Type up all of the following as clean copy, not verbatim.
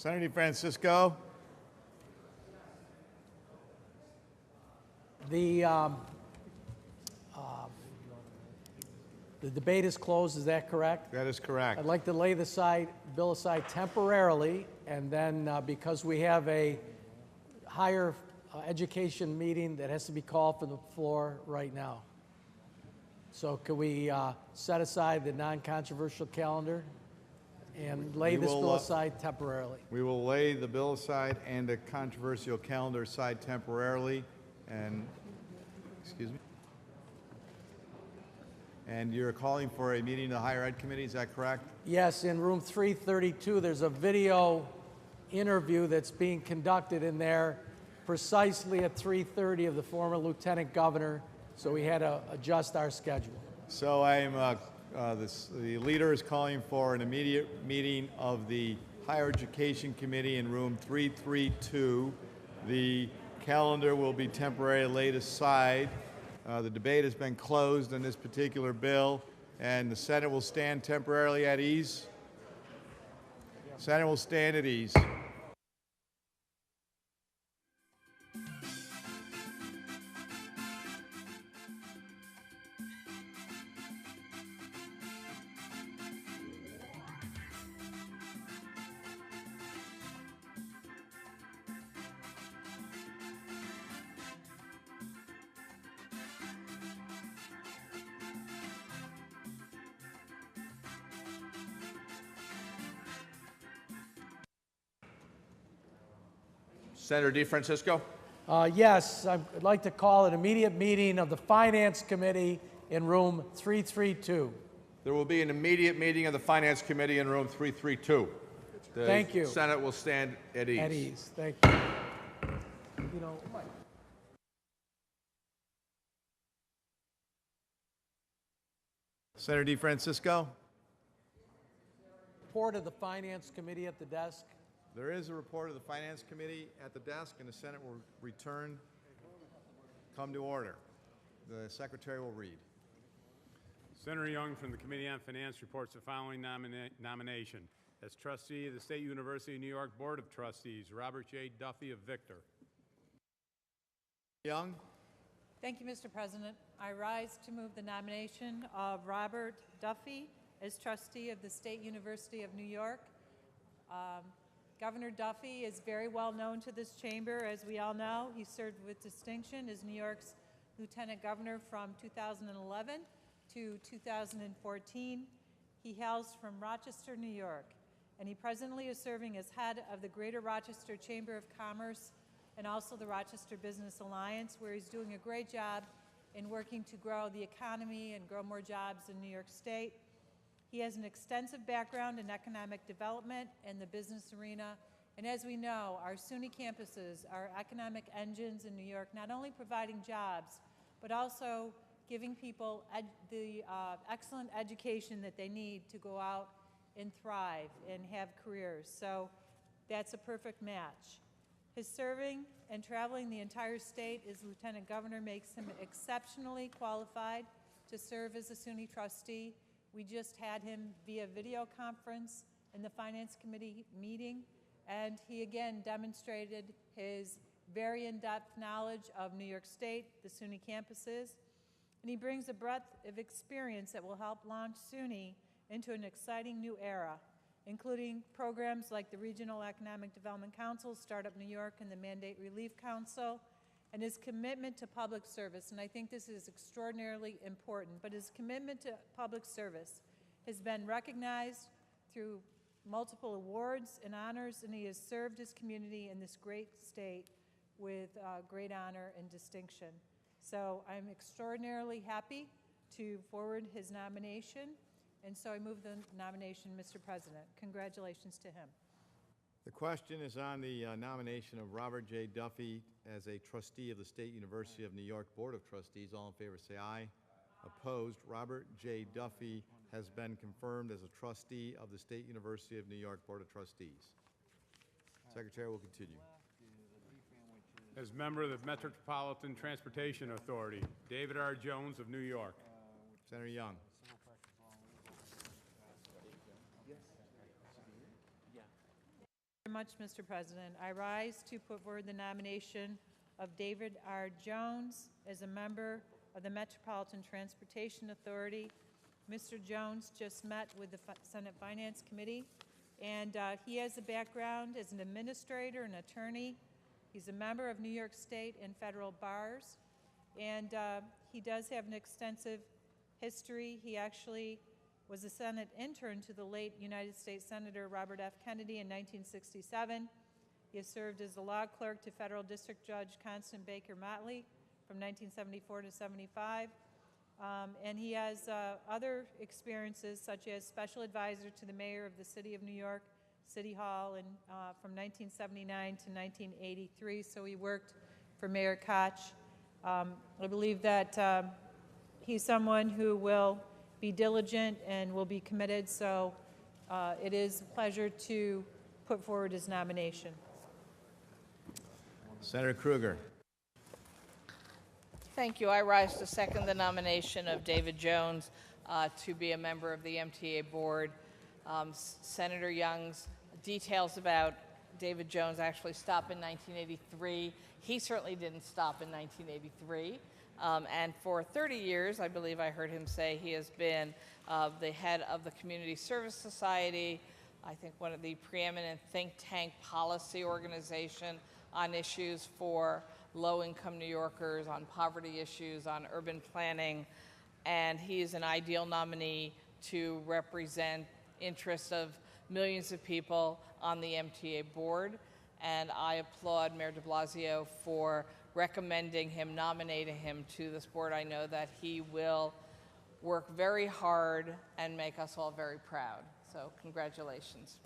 Senator DeFrancisco. The debate is closed, is that correct? That is correct. I'd like to lay the bill aside temporarily, and then because we have a higher education meeting that has to be called for the floor right now. So could we set aside the non-controversial calendar and lay this bill aside temporarily? We will lay the bill aside and the controversial calendar aside temporarily. And, excuse me. And you're calling for a meeting of the Higher Ed Committee, is that correct? Yes, in room 332, there's a video interview that's being conducted in there precisely at 3:30 of the former Lieutenant Governor, so we had to adjust our schedule. So the leader is calling for an immediate meeting of the Higher Education Committee in room 332. The calendar will be temporarily laid aside. The debate has been closed on this particular bill, and the Senate will stand temporarily at ease. Senate will stand at ease. Senator DeFrancisco. Yes, I'd like to call an immediate meeting of the Finance Committee in room 332. There will be an immediate meeting of the Finance Committee in room 332. Thank you. The Senate will stand at ease. At ease, thank you. You know, Senator DeFrancisco. report of the Finance Committee at the desk. There is a report of the Finance Committee at the desk, and the Senate will return. Come to order. The Secretary will read. Senator Young from the Committee on Finance reports the following nomination. As trustee of the State University of New York Board of Trustees, Robert J. Duffy of Victor. Young. Thank you, Mr. President. I rise to move the nomination of Robert Duffy as trustee of the State University of New York. Governor Duffy is very well known to this chamber, as we all know. He served with distinction as New York's Lieutenant Governor from 2011 to 2014. He hails from Rochester, New York, and he presently is serving as head of the Greater Rochester Chamber of Commerce and also the Rochester Business Alliance, where he's doing a great job in working to grow the economy and grow more jobs in New York State. He has an extensive background in economic development and the business arena, and as we know, our SUNY campuses are economic engines in New York, not only providing jobs, but also giving people the excellent education that they need to go out and thrive and have careers. So that's a perfect match. His serving and traveling the entire state as Lieutenant Governor makes him exceptionally qualified to serve as a SUNY trustee. We just had him via video conference in the Finance Committee meeting, and he again demonstrated his very in-depth knowledge of New York State, the SUNY campuses, and he brings a breadth of experience that will help launch SUNY into an exciting new era, including programs like the Regional Economic Development Council, Startup New York, and the Mandate Relief Council, and his commitment to public service. And I think this is extraordinarily important, but his commitment to public service has been recognized through multiple awards and honors, and he has served his community in this great state with great honor and distinction. So I'm extraordinarily happy to forward his nomination, and so I move the nomination, Mr. President. Congratulations to him. The question is on the nomination of Robert J. Duffy as a trustee of the State University of New York Board of Trustees. All in favor say aye. Opposed? Robert J. Duffy has been confirmed as a trustee of the State University of New York Board of Trustees. Secretary will continue. As member of the Metropolitan Transportation Authority, David R. Jones of New York. Senator Young. Very much, Mr. President. I rise to put forward the nomination of David R. Jones as a member of the Metropolitan Transportation Authority. Mr. Jones just met with the Senate Finance Committee, and he has a background as an administrator and attorney. He's a member of New York State and federal bars, and he does have an extensive history. He actually was a Senate intern to the late United States Senator Robert F. Kennedy in 1967. He has served as the law clerk to Federal District Judge Constant Baker Motley from 1974 to 75. And he has other experiences, such as special advisor to the mayor of the city of New York, City Hall, and from 1979 to 1983. So he worked for Mayor Koch. I believe that he's someone who will be diligent and will be committed. So it is a pleasure to put forward his nomination. Senator Krueger. Thank you. I rise to second the nomination of David Jones to be a member of the MTA board. Senator Young's details about David Jones actually stopped in 1983. He certainly didn't stop in 1983. And for 30 years, I believe I heard him say, he has been the head of the Community Service Society, I think one of the preeminent think tank policy organization on issues for low-income New Yorkers, on poverty issues, on urban planning, and he is an ideal nominee to represent interests of millions of people on the MTA board, and I applaud Mayor de Blasio for recommending him, nominating him to this board. I know that he will work very hard and make us all very proud, so congratulations.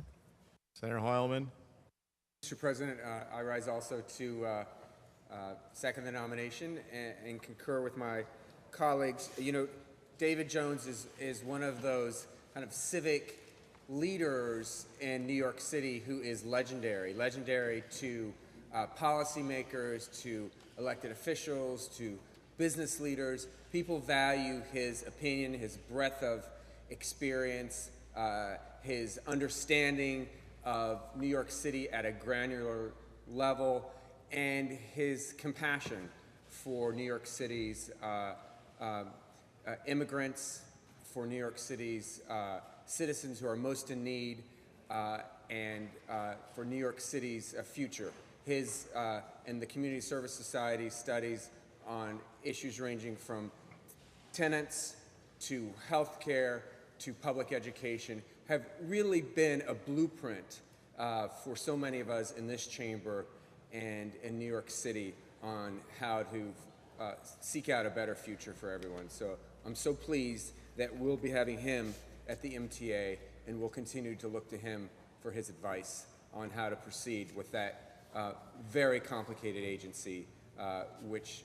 Senator Hoylman. Mr. President, I rise also to second the nomination and concur with my colleagues. You know, David Jones is one of those kind of civic leaders in New York City who is legendary to policymakers, to elected officials, to business leaders. People value his opinion, his breadth of experience, his understanding of New York City at a granular level, and his compassion for New York City's immigrants, for New York City's citizens who are most in need, and for New York City's future. His and the Community Service Society studies on issues ranging from tenants to healthcare to public education have really been a blueprint for so many of us in this chamber and in New York City on how to seek out a better future for everyone. So I'm so pleased that we'll be having him at the MTA, and we'll continue to look to him for his advice on how to proceed with that very complicated agency, which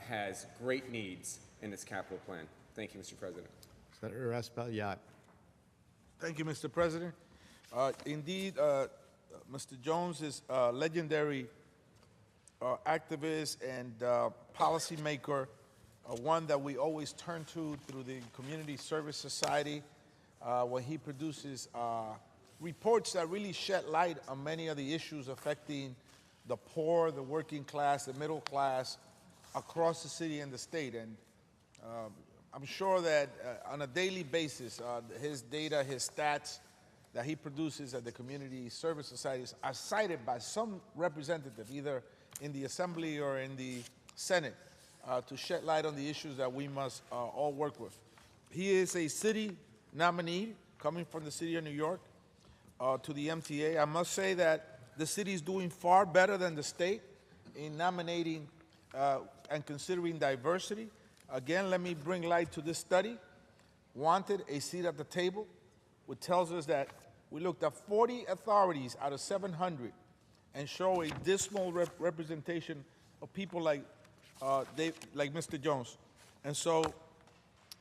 has great needs in its capital plan. Thank you, Mr. President. Senator Espaillat. Thank you, Mr. President. Indeed, Mr. Jones is a legendary activist and policymaker, one that we always turn to through the Community Service Society, where he produces reports that really shed light on many of the issues affecting the poor, the working class, the middle class across the city and the state. And I'm sure that on a daily basis, his data, his stats that he produces at the Community Service Societies are cited by some representative, either in the Assembly or in the Senate, to shed light on the issues that we must all work with. He is a city nominee coming from the city of New York to the MTA. I must say that the city is doing far better than the state in nominating and considering diversity. Again, let me bring light to this study. Wanted a seat at the table, which tells us that we looked at 40 authorities out of 700 and show a dismal representation of people like Mr. Jones. And so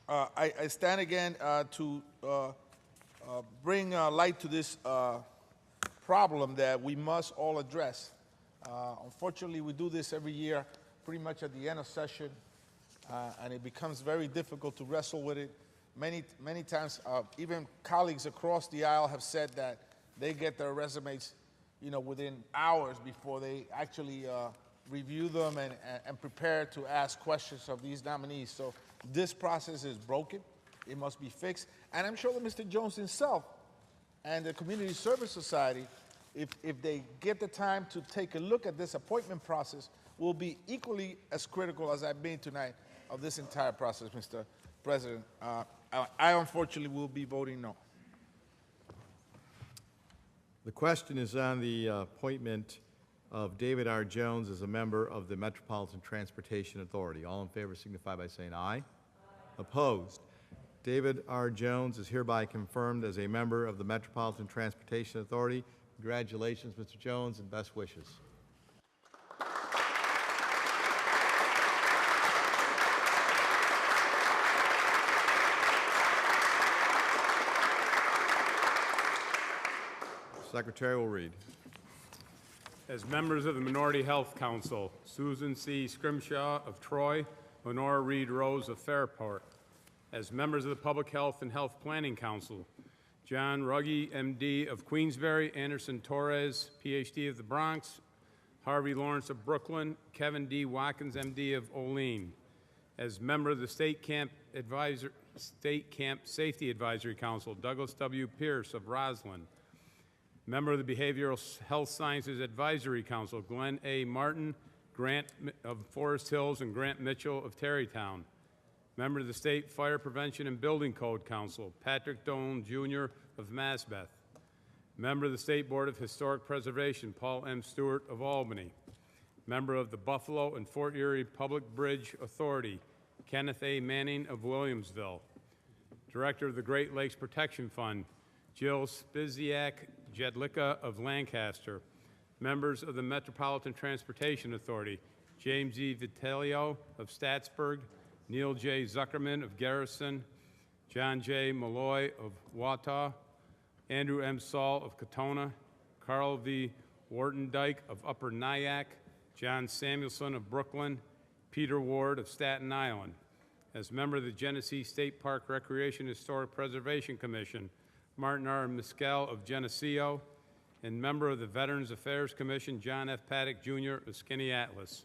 I stand again to bring light to this problem that we must all address. Unfortunately, we do this every year, pretty much at the end of session, and it becomes very difficult to wrestle with it. Many times, even colleagues across the aisle have said that they get their resumes within hours before they actually review them and prepare to ask questions of these nominees. So this process is broken. It must be fixed. And I'm sure that Mr. Jones himself and the Community Service Society, if they get the time to take a look at this appointment process, will be equally as critical as I've been tonight of this entire process, Mr. President. I unfortunately will be voting no. The question is on the appointment of David R. Jones as a member of the Metropolitan Transportation Authority. All in favor signify by saying aye. Opposed? David R. Jones is hereby confirmed as a member of the Metropolitan Transportation Authority. Congratulations, Mr. Jones, and best wishes. Secretary will read. As members of the Minority Health Council, Susan C. Scrimshaw of Troy, Honora Reed Rose of Fairport. As members of the Public Health and Health Planning Council, John Ruggie, M.D. of Queensbury, Anderson Torres, Ph.D. of the Bronx, Harvey Lawrence of Brooklyn, Kevin D. Watkins, M.D. of Olean. As member of the State Camp Safety Advisory Council, Douglas W. Pierce of Roslyn. Member of the Behavioral Health Sciences Advisory Council, Glenn A. Martin, Grant of Forest Hills, and Grant Mitchell of Terrytown. Member of the State Fire Prevention and Building Code Council, Patrick Dolan, Jr. of Masbeth. Member of the State Board of Historic Preservation, Paul M. Stewart of Albany. Member of the Buffalo and Fort Erie Public Bridge Authority, Kenneth A. Manning of Williamsville. Director of the Great Lakes Protection Fund, Jill Spiziak Jedlicka of Lancaster. Members of the Metropolitan Transportation Authority, James E. Vitelio of Statsburg, Neil J. Zuckerman of Garrison, John J. Malloy of Wautaw, Andrew M. Saul of Katona, Carl V. Wartendike of Upper Nyack, John Samuelson of Brooklyn, Peter Ward of Staten Island. As member of the Genesee State Park Recreation Historic Preservation Commission, Martin R. Mescal of Geneseo, and member of the Veterans Affairs Commission, John F. Paddock, Jr. of Skinny Atlas.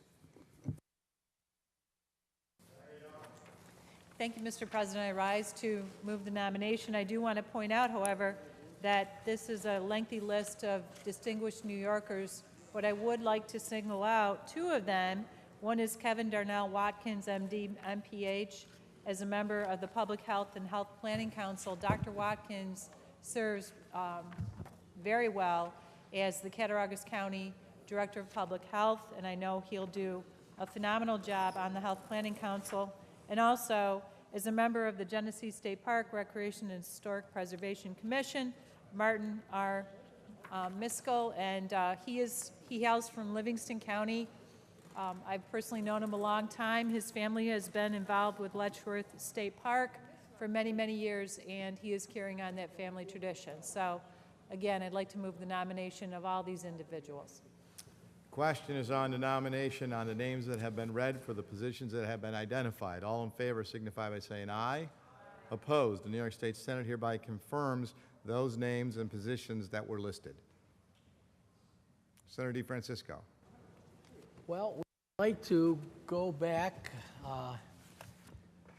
Thank you, Mr. President. I rise to move the nomination. I do want to point out, however, that this is a lengthy list of distinguished New Yorkers, but I would like to single out two of them. One is Kevin Darnell Watkins, MD, MPH. As a member of the Public Health and Health Planning Council, Dr. Watkins serves very well as the Cattaraugus County Director of Public Health, and I know he'll do a phenomenal job on the Health Planning Council. And also, as a member of the Genesee State Park Recreation and Historic Preservation Commission, Martin R. Miskell, and he hails from Livingston County. I've personally known him a long time. His family has been involved with Letchworth State Park for many, many years, and he is carrying on that family tradition. So, again, I'd like to move the nomination of all these individuals. Question is on the nomination on the names that have been read for the positions that have been identified. All in favor signify by saying aye. Opposed? The New York State Senate hereby confirms those names and positions that were listed. Senator DeFrancisco. Well, we'd like to go back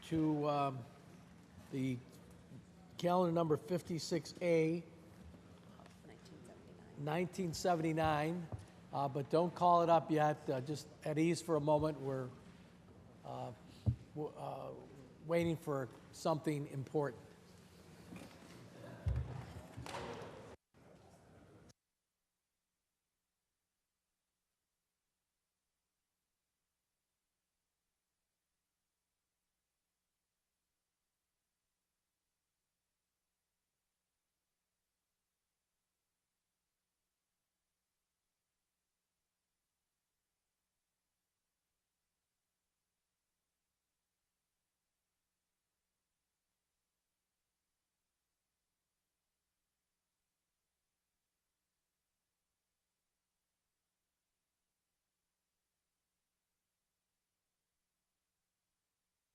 to the calendar number 56A, 1979, but don't call it up yet. Just at ease for a moment. We're waiting for something important.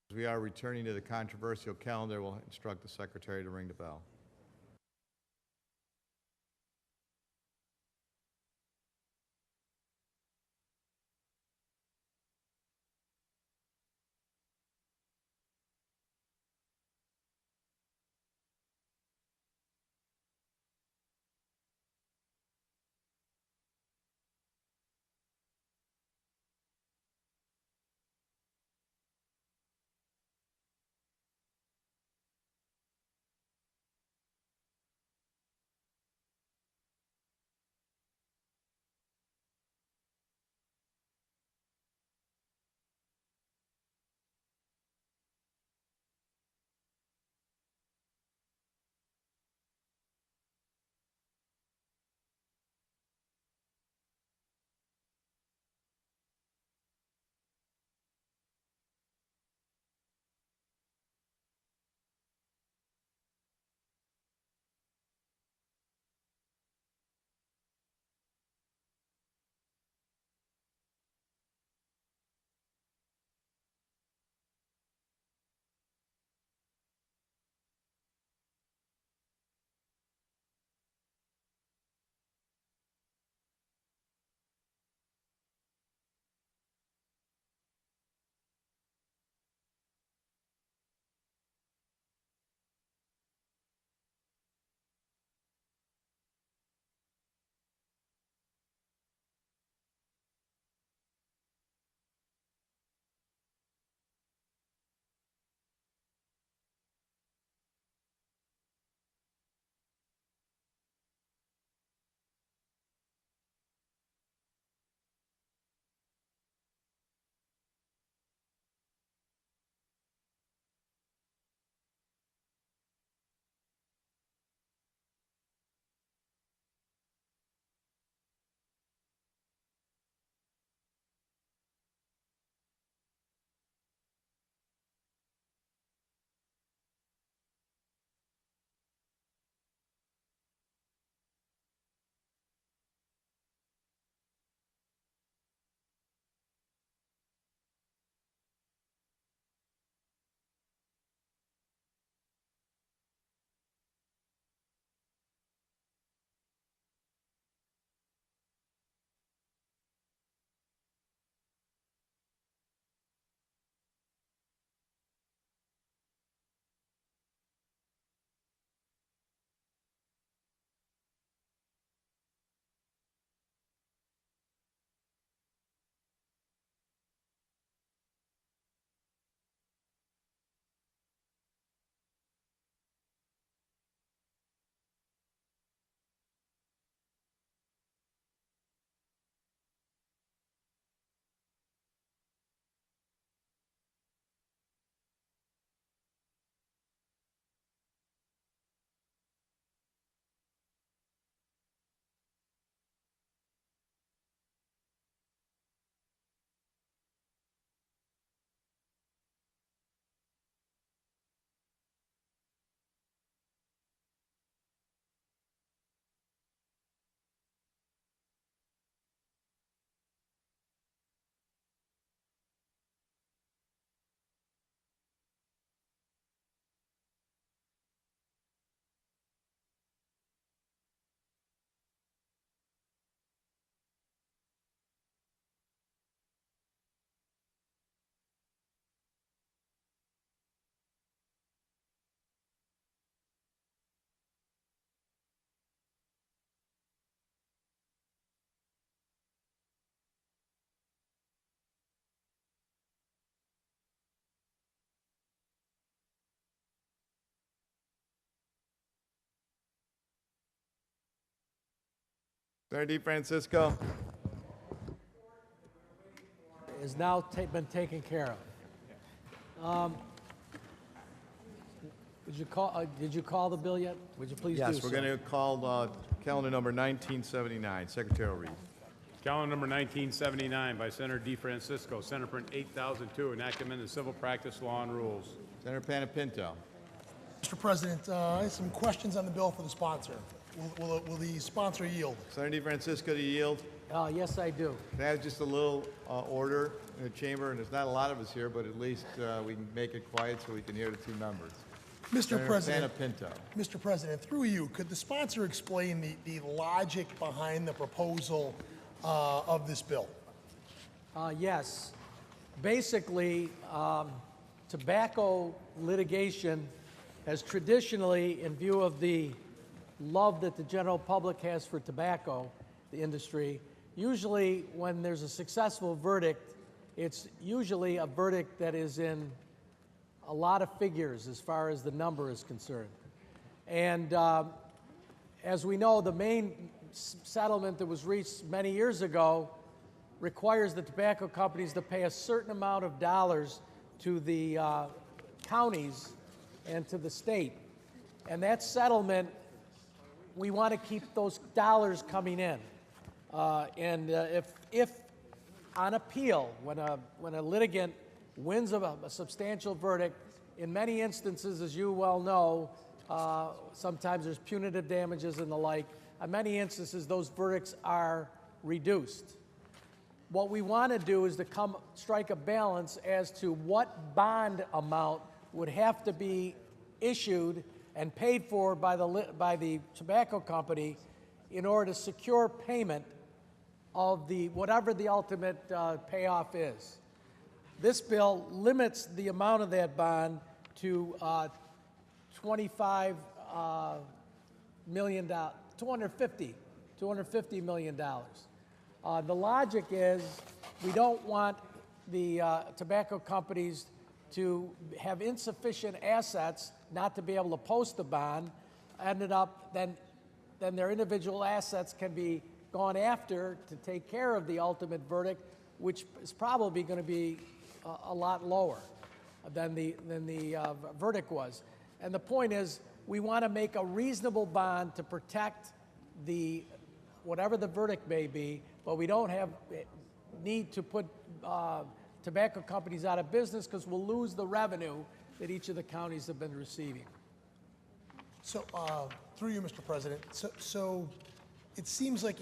As we are returning to the controversial calendar, we'll instruct the secretary to ring the bell. Senator DeFrancisco. Is now been taken care of. Did you call the bill yet? Would you please do so? Yes, we're going to call calendar number 1979. Secretary will read. Calendar number 1979 by Senator DeFrancisco, Senate Print 8002, enactment of civil practice law and rules. Senator Panapinto. Mr. President, I have some questions on the bill for the sponsor. Will the sponsor yield? Senator DeFrancisco, do you yield? Yes, I do. Can I have just a little order in the chamber? And there's not a lot of us here, but at least we can make it quiet so we can hear the two members. Mr. President, Panapinto. Mr. President, through you, could the sponsor explain the logic behind the proposal of this bill? Yes. Basically, tobacco litigation has traditionally, in view of the love that the general public has for tobacco, the industry, usually when there's a successful verdict, it's usually a verdict that is in a lot of figures as far as the number is concerned. And as we know, the main settlement that was reached many years ago requires the tobacco companies to pay a certain amount of dollars to the counties and to the state. And that settlement, we want to keep those dollars coming in. If on appeal, when a litigant wins a substantial verdict, in many instances, as you well know, sometimes there's punitive damages and the like. In many instances, those verdicts are reduced. What we want to do is to strike a balance as to what bond amount would have to be issued and paid for by the tobacco company in order to secure payment of whatever the ultimate payoff is. This bill limits the amount of that bond to $250 million. The logic is we don't want the tobacco companies to have insufficient assets not to be able to post the bond. Then their individual assets can be gone after to take care of the ultimate verdict, which is probably going to be a lot lower than the verdict was. And the point is, we want to make a reasonable bond to protect whatever the verdict may be, but we don't need to put tobacco companies out of business because we'll lose the revenue that each of the counties have been receiving. So, through you, Mr. President, so it seems like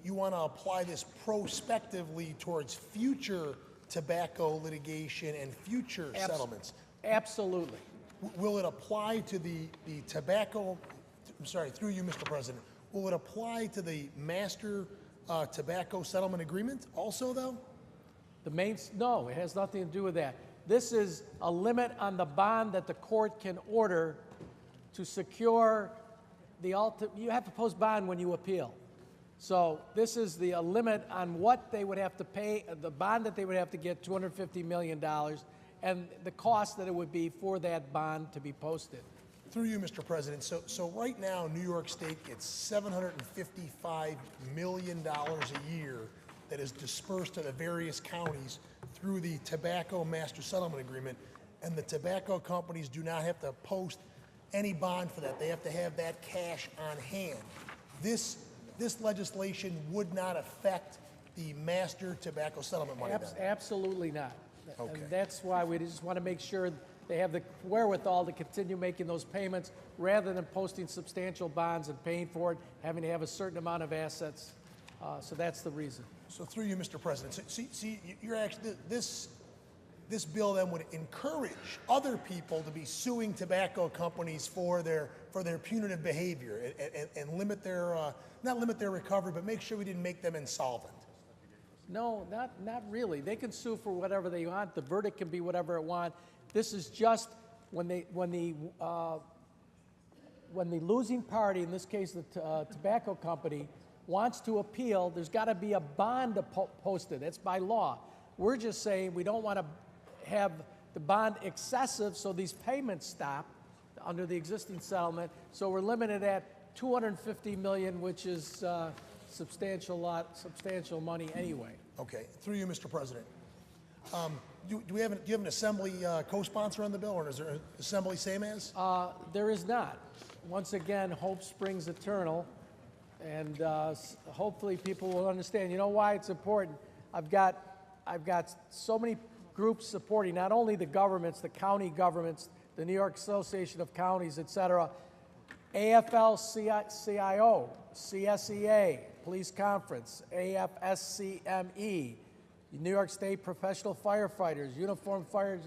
you want to apply this prospectively towards future tobacco litigation and future settlements. Absolutely. Will it apply to the tobacco, I'm sorry, through you, Mr. President, will it apply to the master tobacco settlement agreement also, though? No, it has nothing to do with that. This is a limit on the bond that the court can order to secure the ultimate. You have to post bond when you appeal. So this is a limit on what they would have to pay, the bond that they would have to get, $250 million, and the cost that it would be for that bond to be posted. Through you, Mr. President, so right now, New York State gets $755 million a year that is dispersed to the various counties through the Tobacco Master Settlement Agreement, and the tobacco companies do not have to post any bond for that. They have to have that cash on hand. This legislation would not affect the master tobacco settlement money. Absolutely not. Okay. And that's why we just want to make sure they have the wherewithal to continue making those payments rather than posting substantial bonds and paying for it, having to have a certain amount of assets. So that's the reason. So through you, Mr. President, see, you're actually, this bill then would encourage other people to be suing tobacco companies for their punitive behavior and limit their, not limit their recovery, but make sure we didn't make them insolvent. No, not really. They can sue for whatever they want. The verdict can be whatever it wants. This is just when the losing party, in this case the tobacco company, wants to appeal, there's got to be a bond posted. That's by law. We're just saying we don't want to have the bond excessive so these payments stop under the existing settlement. So we're limited at $250 million, which is substantial money anyway. Okay, through you, Mr. President. Do you have an assembly co-sponsor on the bill, or is there an assembly same as? There is not. Once again, hope springs eternal, and hopefully people will understand. You know why it's important? I've got so many groups supporting not only the governments, the county governments, the New York Association of Counties, et cetera, AFL-CIO, CSEA, Police Conference, AFSCME, New York State Professional Firefighters, Uniformed Fire.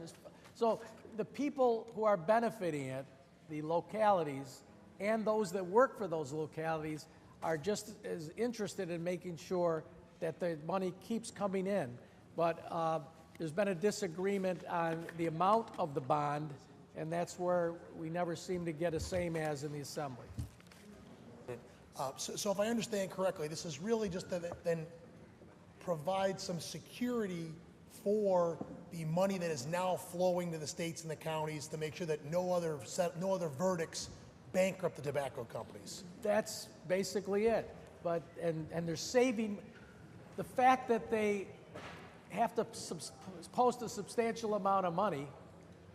So the people who are benefiting it, the localities, and those that work for those localities are just as interested in making sure that the money keeps coming in. But there's been a disagreement on the amount of the bond, and that's where we never seem to get a same as in the Assembly. So if I understand correctly, this is really just to then provide some security for the money that is now flowing to the states and the counties to make sure that no other verdicts bankrupt the tobacco companies. That's basically it. But and they're saving the fact that they have to post a substantial amount of money.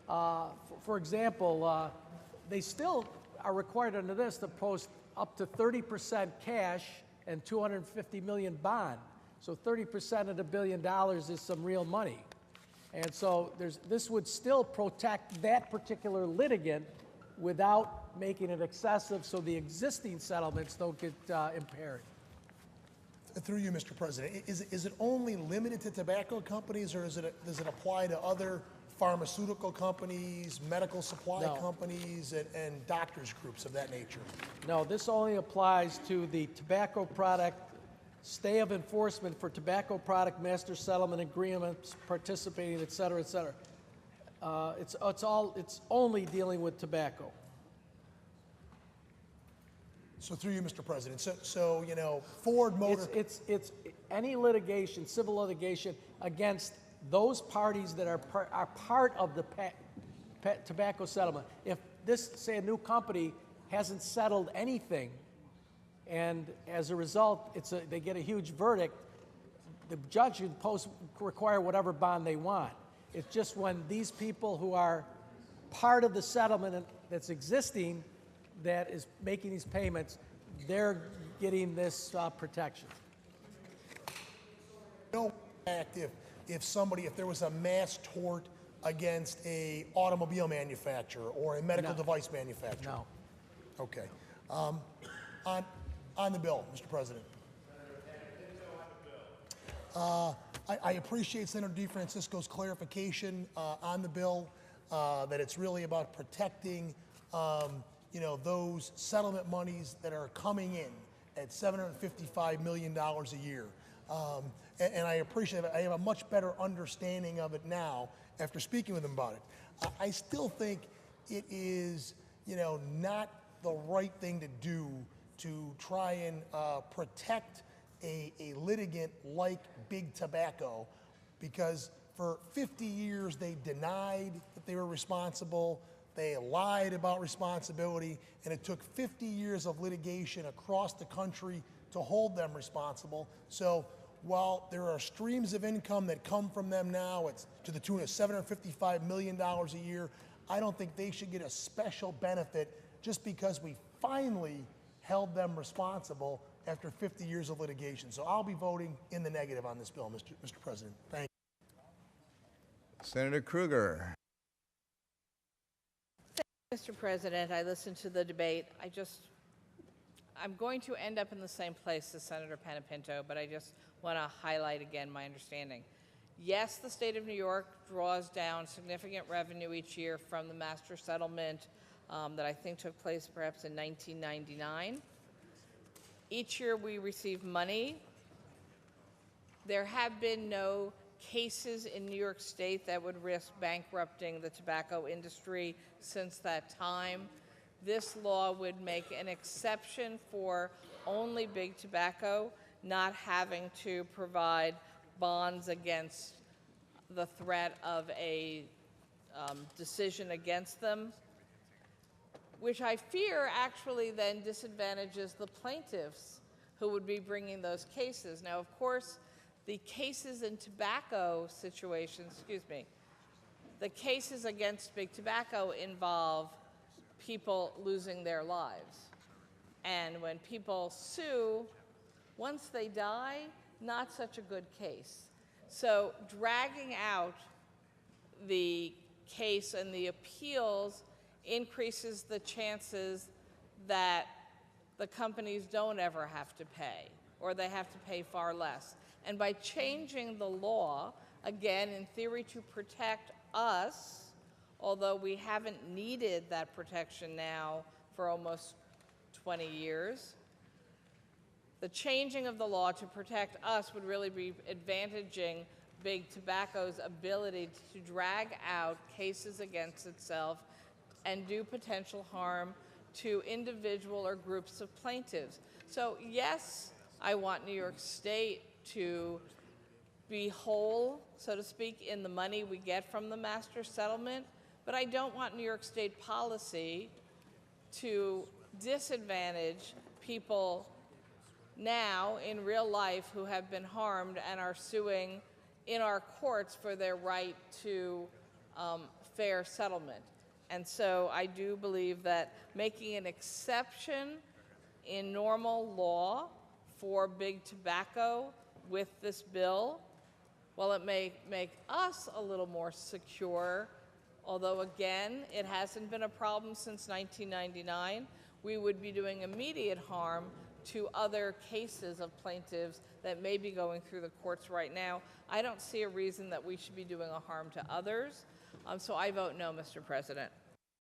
For example, they still are required under this to post up to 30% cash and 250 million bond. So 30% of the $1 billion is some real money. And so this would still protect that particular litigant without making it excessive so the existing settlements don't get impaired. Through you, Mr. President, is it only limited to tobacco companies, or does it apply to other pharmaceutical companies, medical supply companies, and doctors groups of that nature? No, this only applies to the tobacco product stay of enforcement for tobacco product master settlement agreements, participating, et cetera, et cetera. It's only dealing with tobacco. So through you, Mr. President, so you know, Ford Motor. It's any litigation, civil litigation against those parties that are part of the tobacco settlement. If this, say, a new company hasn't settled anything, and as a result, they get a huge verdict, the judge should require whatever bond they want. It's just when these people who are part of the settlement that's existing, that is making these payments, they're getting this protection. No fact if there was a mass tort against a automobile manufacturer or a medical device manufacturer. No. Okay. On the bill, Mr. President. I appreciate Senator DeFrancisco's clarification on the bill that it's really about protecting those settlement monies that are coming in at $755 million a year. And I appreciate it. I have a much better understanding of it now after speaking with him about it. I still think it is, not the right thing to do to try and protect a litigant like Big Tobacco, because for 50 years they denied that they were responsible. They lied about responsibility, and it took 50 years of litigation across the country to hold them responsible. So while there are streams of income that come from them now, it's to the tune of $755 million a year, I don't think they should get a special benefit just because we finally held them responsible after 50 years of litigation. So I'll be voting in the negative on this bill, Mr. President. Thank you. Senator Kruger. Mr. President, I listened to the debate. I'm going to end up in the same place as Senator Panapinto, but I just want to highlight again my understanding. Yes, the state of New York draws down significant revenue each year from the master settlement that I think took place perhaps in 1999. Each year we receive money. There have been no cases in New York State that would risk bankrupting the tobacco industry since that time. This law would make an exception for only Big Tobacco, not having to provide bonds against the threat of a decision against them, which I fear actually then disadvantages the plaintiffs who would be bringing those cases. Now, of course, the cases in tobacco situations, the cases against big tobacco involve people losing their lives. And when people sue, once they die, not such a good case. So dragging out the case and the appeals increases the chances that the companies don't ever have to pay, or they have to pay far less. And by changing the law, again, in theory to protect us, although we haven't needed that protection now for almost 20 years, the changing of the law to protect us would really be advantaging big tobacco's ability to drag out cases against itself and do potential harm to individual or groups of plaintiffs. So yes, I want New York State to be whole, so to speak, in the money we get from the master settlement, but I don't want New York State policy to disadvantage people now in real life who have been harmed and are suing in our courts for their right to fair settlement. And so I do believe that making an exception in normal law for big tobacco with this bill, while it may make us a little more secure, although again, it hasn't been a problem since 1999, we would be doing immediate harm to other cases of plaintiffs that may be going through the courts right now. I don't see a reason that we should be doing a harm to others. So I vote no, Mr. President.